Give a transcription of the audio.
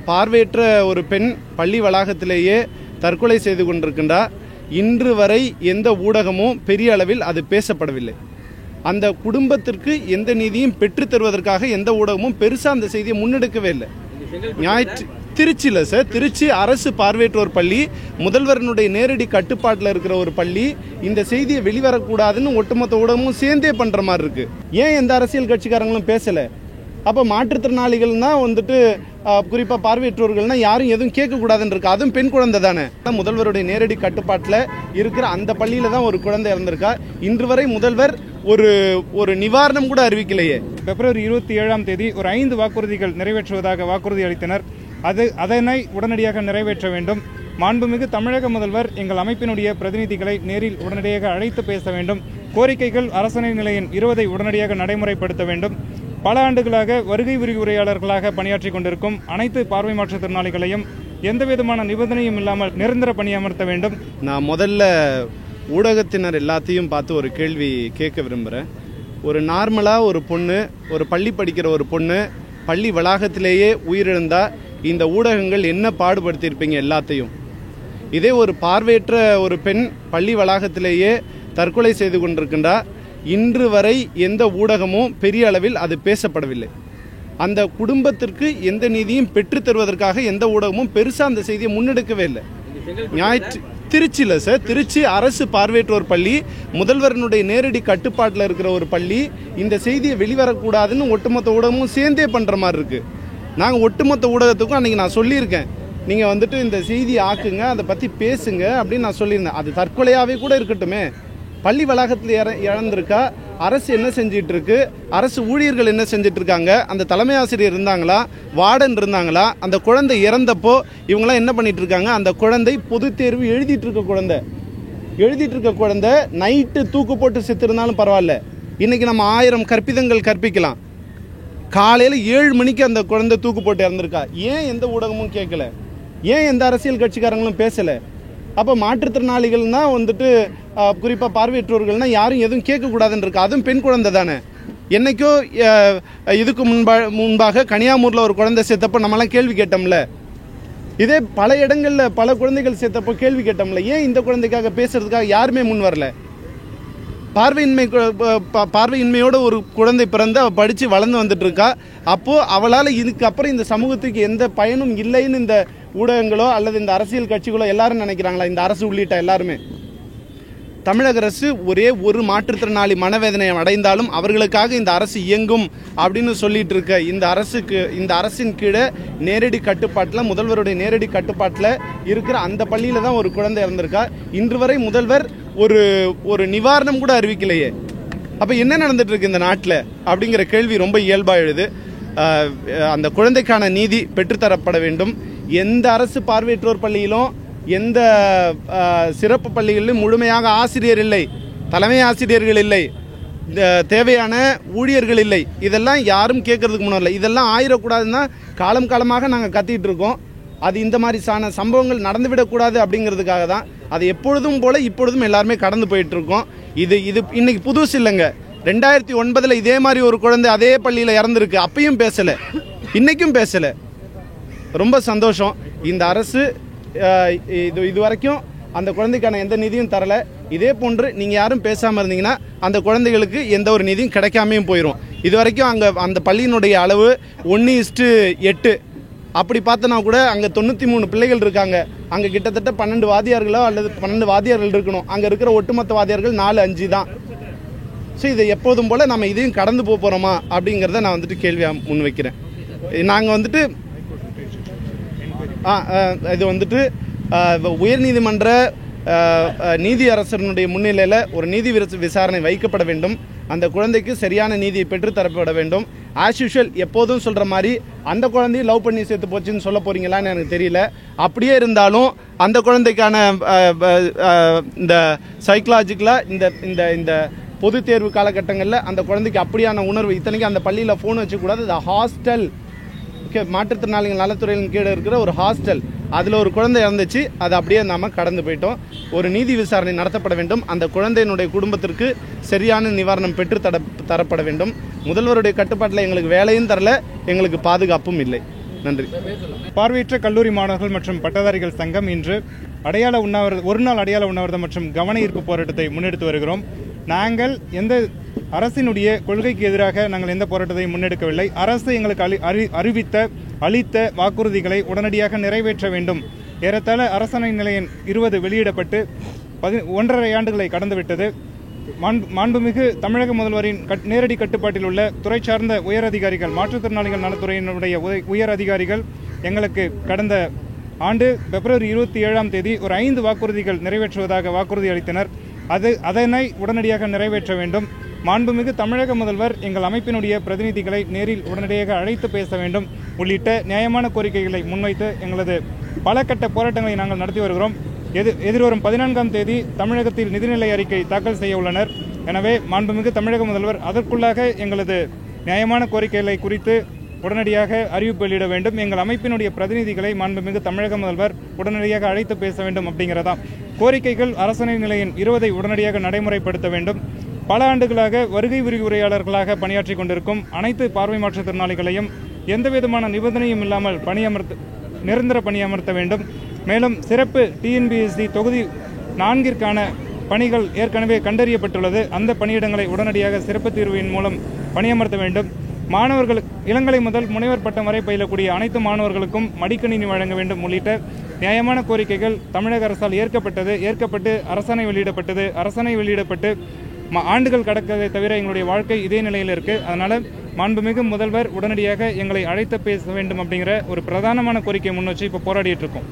பார்வையற்ற ஒரு பெண் பள்ளி வளாகத்திலேயே தற்கொலை செய்து கொண்டிருக்கின்றார். இன்று வரை எந்த ஊடகமும் பெரிய அளவில் அது பேசப்படவில்லை. அந்த குடும்பத்திற்கு எந்த நீதியும் பெற்று தருவதற்காக எந்த ஊடகமும் பெருசா அந்த செய்தியை முன்னெடுக்கவே இல்லை. திருச்சியில் சார், திருச்சி அரசு பார்வையற்றோர் பள்ளி, முதல்வரனுடைய நேரடி கட்டுப்பாட்டில் இருக்கிற ஒரு பள்ளி. இந்த செய்தியை வெளிவரக்கூடாதுன்னு ஒட்டுமொத்த ஊடகமும் சேர்ந்தே பண்ற மாதிரி இருக்கு. ஏன் எந்த அரசியல் கட்சிக்காரங்களும் பேசல? அப்போ மாற்றுத்திறனாளிகள்னா குறிப்பாக பார்வையற்றோர்கள்னா யாரும் எதுவும் கேட்கக்கூடாதுன்னு இருக்கு. அதுவும் பெண் குழந்தை தானே. முதல்வருடைய நேரடி கட்டுப்பாட்டில் இருக்கிற அந்த பள்ளியில தான் ஒரு குழந்தை இறந்திருக்கா. இன்று வரை முதல்வர் ஒரு நிவாரணம் கூட அறிவிக்கலையே. பிப்ரவரி 27ஆம் தேதி ஒரு 5 வாக்குறுதிகள் நிறைவேற்றுவதாக வாக்குறுதி அளித்தனர். அதனை உடனடியாக நிறைவேற்ற வேண்டும். மாண்புமிகு தமிழக முதல்வர் எங்கள் அமைப்பினுடைய பிரதிநிதிகளை நேரில் உடனடியாக அழைத்து பேச வேண்டும். கோரிக்கைகள் அரசாணை நிலையின் 20 உடனடியாக நடைமுறைப்படுத்த வேண்டும். பல ஆண்டுகளாக வருகை விரிவுரையாளர்களாக பணியாற்றி கொண்டிருக்கும் அனைத்து பார்வை மாற்றுத்திறனாளிகளையும் எந்தவிதமான நிபந்தனையும் இல்லாமல் நிரந்தர பணியமர்த்த வேண்டும். நான் முதல்ல ஊடகத்தினர் எல்லாத்தையும் பார்த்து ஒரு கேள்வி கேட்க விரும்புகிறேன். ஒரு நார்மலாக ஒரு பொண்ணு, ஒரு பள்ளி படிக்கிற ஒரு பொண்ணு பள்ளி வளாகத்திலேயே உயிரிழந்தா இந்த ஊடகங்கள் என்ன பாடுபடுத்தியிருப்பீங்க எல்லாத்தையும். இதே ஒரு பார்வையற்ற ஒரு பெண் பள்ளி வளாகத்திலேயே தற்கொலை செய்து கொண்டிருக்கின்றார். இன்று வரை எந்த ஊடகமும் பெரிய அளவில் அது பேசப்படவில்லை. அந்த குடும்பத்திற்கு எந்த நீதியும் பெற்று தருவதற்காக எந்த ஊடகமும் பெருசா அந்த செய்தியை முன்னெடுக்கவே இல்லை. திருச்சியில் சார், திருச்சி அரசு பார்வையற்றோர் பள்ளி, முதல்வரனுடைய நேரடி கட்டுப்பாட்டில் இருக்கிற ஒரு பள்ளி. இந்த செய்தியை வெளிவரக்கூடாதுன்னு ஒட்டுமொத்த ஊடகமும் சேர்ந்தே பண்ற மாதிரி இருக்கு. நாங்கள் ஒட்டுமொத்த ஊடகத்துக்கும் அன்னைக்கு நான் சொல்லியிருக்கேன், நீங்கள் இந்த செய்தியை ஆக்குங்க, அதை பற்றி பேசுங்க அப்படின்னு நான் சொல்லியிருந்தேன். அது தற்கொலையாகவே கூட இருக்கட்டுமே. பள்ளி வளாகத்தில் இழந்திருக்கா, அரசு என்ன செஞ்சிட்டு இருக்கு, அரசு ஊழியர்கள் என்ன செஞ்சிட்டு இருக்காங்க, அந்த தலைமை ஆசிரியர் இருந்தாங்களா, வார்டன் இருந்தாங்களா, அந்த குழந்தை இறந்தப்போ இவங்களாம் என்ன பண்ணிட்டு இருக்காங்க, அந்த குழந்தை பொது தேர்வு எழுதிட்டு இருக்க குழந்தை நைட்டு தூக்கு போட்டு செத்துருந்தாலும் பரவாயில்ல. இன்னைக்கு நம்ம 1000 கற்பிதங்கள் கற்பிக்கலாம். காலையில் 7 மணிக்கு அந்த குழந்தை தூக்கு போட்டு இறந்திருக்கா. ஏன் எந்த ஊடகமும் கேட்கல? ஏன் எந்த அரசியல் கட்சிக்காரங்களும் பேசல? அப்போ மாற்றுத்திறனாளிகள்னா குறிப்பாக பார்வையற்றோர்கள்னா யாரும் எதுவும் கேட்கக்கூடாதுன்னு இருக்கு. அதுவும் பெண் குழந்தை தானே. என்னைக்கோ இதுக்கு முன்பாக கனியாமூரில் ஒரு குழந்தை சேர்த்தப்போ நம்மளாம் கேள்வி கேட்டோம்ல. இதே பல இடங்களில் பல குழந்தைகள் சேர்த்தப்போ கேள்வி கேட்டோம்ல. ஏன் இந்த குழந்தைக்காக பேசுறதுக்காக யாருமே முன் வரல? பார்வையின்மையோட ஒரு குழந்தை பிறந்து அவள் படித்து வளர்ந்து வந்துட்டு இருக்கா. அப்போது அவளால் இதுக்கப்புறம் இந்த சமூகத்துக்கு எந்த பயனும் இல்லைன்னு இந்த ஊடகங்களோ அல்லது இந்த அரசியல் கட்சிகளோ எல்லாரும் நினைக்கிறாங்களா? இந்த அரசு உள்ளிட்ட எல்லாருமே. தமிழக அரசு ஒரே ஒரு மாற்றுத்திறனாளி மனவேதனை அடைந்தாலும் அவர்களுக்காக இந்த அரசு இயங்கும் அப்படின்னு சொல்லிட்டு இருக்க இந்த அரசின் கீழே நேரடி கட்டுப்பாட்டில், முதல்வருடைய நேரடி கட்டுப்பாட்டில் இருக்கிற அந்த பள்ளியில தான் ஒரு குழந்தை இறந்திருக்கா. இன்று வரை முதல்வர் ஒரு நிவாரணம் கூட அறிவிக்கலையே. அப்ப என்ன நடந்துட்டு இருக்கு இந்த நாட்டில் அப்படிங்கிற கேள்வி ரொம்ப இயல்பா எழுது. அந்த குழந்தைக்கான நீதி பெற்றுத்தரப்பட வேண்டும். எந்த அரசு பார்வையற்றோர் பள்ளியிலும் எந்த சிறப்பு பள்ளிகளிலும் முழுமையாக ஆசிரியர் இல்லை, தலைமை ஆசிரியர்கள் இல்லை, தேவையான ஊழியர்கள் இல்லை. இதெல்லாம் யாரும் கேட்கறதுக்கு முன்னாடி இதெல்லாம் ஆயிடக்கூடாதுன்னா காலமாக நாங்கள் கத்திட்டு இருக்கோம். அது இந்த மாதிரி சம்பவங்கள் நடந்துவிடக்கூடாது அப்படிங்கிறதுக்காக தான். அது எப்பொழுதும் போல இப்பொழுதும் எல்லாருமே கடந்து போயிட்டு இருக்கோம். இது இன்னைக்கு புதுசு இல்லைங்க. 2009 இதே மாதிரி ஒரு குழந்தை அதே பள்ளியில் இறந்துருக்கு. அப்பயும் பேசலை, இன்னைக்கும் பேசலை. ரொம்ப சந்தோஷம். இந்த அரசு இது வரைக்கும் அந்த குழந்தைக்கான எந்த நீதியும் தரல. இதே போன்று நீங்கள் யாரும் பேசாமல் இருந்தீங்கன்னா அந்த குழந்தைகளுக்கு எந்த ஒரு நீதியும் கிடைக்காமையும் போயிடும். இது வரைக்கும் அந்த பள்ளியினுடைய அளவு 1:8. அப்படி பார்த்தனா கூட அங்கே 93 பிள்ளைகள் இருக்காங்க. அங்கே கிட்டத்தட்ட 12 வாத்தியார்களோ அல்லது 12 வாத்தியார்கள் இருக்கணும். அங்கே இருக்கிற ஒட்டுமொத்த வாத்தியார்கள் 4-5 தான். ஸோ இதை எப்போதும் போல் நம்ம இதையும் கடந்து போகிறோமா அப்படிங்கிறத நான் கேள்வியாக முன்வைக்கிறேன். நாங்கள் இது உயர்நீதிமன்ற நீதியரசனுடைய முன்னிலையில் ஒரு நீதி விசாரணை வைக்கப்பட வேண்டும். அந்த குழந்தைக்கு சரியான நீதியை பெற்றுத்தரப்பட வேண்டும். ஆஸ் யூஷுவல் எப்போதும் சொல்கிற மாதிரி அந்த குழந்தையும் லவ் பண்ணி சேர்த்து போச்சுன்னு சொல்ல போகிறீங்களான்னு எனக்கு தெரியல. அப்படியே இருந்தாலும் அந்த குழந்தைக்கான இந்த சைக்கலாஜிக்கலாக இந்த பொது தேர்வு காலகட்டங்களில் அந்த குழந்தைக்கு அப்படியான உணர்வு. இத்தனைக்கு அந்த பள்ளியில் ஃபோன் வச்சுக்கூடாது. அது ஹாஸ்டல், மாற்றுத்திறனாளிகள் நலத்துறையின் கீழே இருக்கிற ஒரு ஹாஸ்டல். அதில் ஒரு குழந்தை இறந்துச்சு. அது அப்படியே நாம் கடந்து போயிட்டோம். ஒரு நீதி விசாரணை நடத்தப்பட வேண்டும். அந்த குழந்தையினுடைய குடும்பத்திற்கு சரியான நிவாரணம் பெற்று தரப்பட வேண்டும். முதல்வருடைய கட்டுப்பாட்டில் எங்களுக்கு வேலையும் தரல, எங்களுக்கு பாதுகாப்பும் இல்லை. நன்றி. பார்வையற்ற கல்லூரி மாணவர்கள் மற்றும் பட்டதாரிகள் சங்கம் இன்று அடையாள உண்ணாவிரதம், ஒரு நாள் அடையாள உண்ணாவிரதம் மற்றும் கவன ஈர்ப்பு போராட்டத்தை முன்னெடுத்து வருகிறோம். நாங்கள் எந்த அரசினுடைய கொள்கைக்கு எதிராக நாங்கள் எந்த போராட்டத்தையும் முன்னெடுக்கவில்லை. அரசு எங்களுக்கு அளித்த வாக்குறுதிகளை உடனடியாக நிறைவேற்ற வேண்டும். ஏறத்தாழ அரசாணை நிலையம் 20 வெளியிடப்பட்டு 1.5 ஆண்டுகளை கடந்துவிட்டது. மாண்புமிகு தமிழக முதல்வரின் நேரடி கட்டுப்பாட்டில் உள்ள துறை சார்ந்த உயர் அதிகாரிகள், மாற்றுத்திறனாளிகள் நலத்துறையினுடைய உயர் அதிகாரிகள் எங்களுக்கு கடந்த ஆண்டு பிப்ரவரி 27ஆம் தேதி ஒரு 5 வாக்குறுதிகள் நிறைவேற்றுவதாக வாக்குறுதி அளித்தனர். அதனை உடனடியாக நிறைவேற்ற வேண்டும். மாண்புமிகு தமிழக முதல்வர் எங்கள் அமைப்பினுடைய பிரதிநிதிகளை நேரில் உடனடியாக அழைத்து பேச வேண்டும் உள்ளிட்ட நியாயமான கோரிக்கைகளை முன்வைத்து எங்களது பல கட்ட போராட்டங்களை நாங்கள் நடத்தி வருகிறோம். எதிர்வரும் 14ஆம் தேதி தமிழகத்தில் நிதிநிலை அறிக்கை தாக்கல் செய்ய உள்ளனர். எனவே மாண்புமிகு தமிழக முதல்வர் அதற்குள்ளாக எங்களது நியாயமான கோரிக்கைகளை குறித்து உடனடியாக அறிவிப்பு வெளியிட வேண்டும். எங்கள் அமைப்பினுடைய பிரதிநிதிகளை மாண்புமிகு தமிழக முதல்வர் உடனடியாக அழைத்து பேச வேண்டும் அப்படிங்கிறதா கோரிக்கைகள். அரசாணை நிலையின் 20 உடனடியாக நடைமுறைப்படுத்த வேண்டும். பல ஆண்டுகளாக வருகை விரிவுரையாளர்களாக பணியாற்றி கொண்டிருக்கும் அனைத்து பார்வை மாற்றுத்திறனாளிகளையும் எந்தவிதமான நிபந்தனையும் இல்லாமல் நிரந்தர பணியமர்த்த வேண்டும். மேலும் சிறப்பு TNPSC தொகுதி 4ற்கான பணிகள் ஏற்கனவே கண்டறியப்பட்டுள்ளது. அந்த பணியிடங்களை உடனடியாக சிறப்பு தீர்வின் மூலம் பணியமர்த்த வேண்டும். மாணவர்களுக்கு இளங்கலை முதல் முனைவர் பட்டம் வரை பயிலக்கூடிய அனைத்து மாணவர்களுக்கும் மடிக்கணினி வழங்க வேண்டும் உள்ளிட்ட நியாயமான கோரிக்கைகள் தமிழக அரசால் ஏற்கப்பட்டு அரசாணை வெளியிடப்பட்டு ஆண்டுகள் கடக்கதை தவிர எங்களுடைய வாழ்க்கை இதே நிலையில் இருக்கு. அதனால மாண்புமிகு முதல்வர் உடனடியாக எங்களை அழைத்து பேச வேண்டும் அப்படிங்கிற ஒரு பிரதானமான கோரிக்கையை முன் வச்சு இப்போ போராடிட்டு இருக்கோம்.